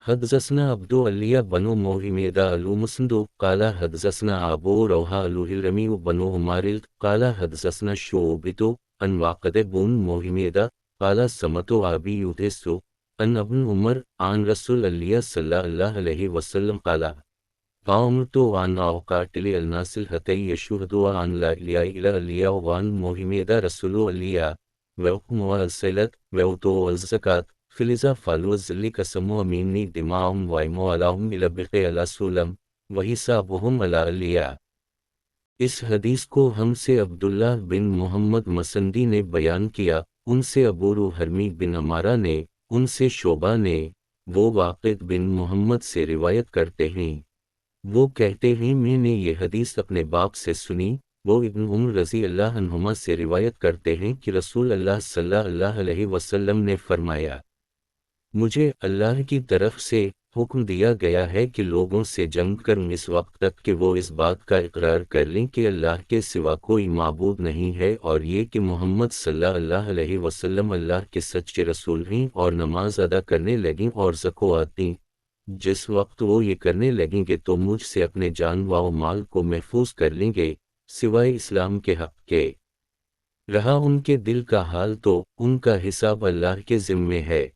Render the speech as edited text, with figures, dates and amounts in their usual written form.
حدثنا عبد علي بن موهمد المسند قال حدثنا أبو روحة الهلمي بن عمار قال حدثنا شعبة عن واقد بن موهمد قال سمعت أبي يحدث عن ابن عمر عن رسول الله صلى الله عليه وسلم قال فأمرت أن أقاتل الناس حتى يشهدوا أن لا إله إلا الله وأن محمدا رسول الله ويقيموا الصلاة ويؤتوا الزكاة فلذا فعلوا ذلك سموا مني دماءهم وأموالهم إلى بقيع السلم وحسابهم على الله۔ اس حدیث کو ہم سے عبداللہ بن محمد مسندی نے بیان کیا، ان سے ابو روحرمی بن عمارہ نے، ان سے شعبہ نے، وہ واقد بن محمد سے روایت کرتے ہیں، وہ کہتے ہیں میں نے یہ حدیث اپنے باپ سے سنی، وہ ابن عمر رضی اللہ عنہما سے روایت کرتے ہیں کہ رسول اللہ صلی اللہ علیہ وسلم نے فرمایا، مجھے اللہ کی طرف سے حکم دیا گیا ہے کہ لوگوں سے جنگ کروں اس وقت تک کہ وہ اس بات کا اقرار کر لیں کہ اللہ کے سوا کوئی معبود نہیں ہے، اور یہ کہ محمد صلی اللہ علیہ وسلم اللہ کے سچے رسول ہیں، اور نماز ادا کرنے لگیں اور زکوٰۃ دیں۔ جس وقت وہ یہ کرنے لگیں گے تو مجھ سے اپنے جان و مال کو محفوظ کر لیں گے سوائے اسلام کے حق کے۔ رہا ان کے دل کا حال تو ان کا حساب اللہ کے ذمے ہے۔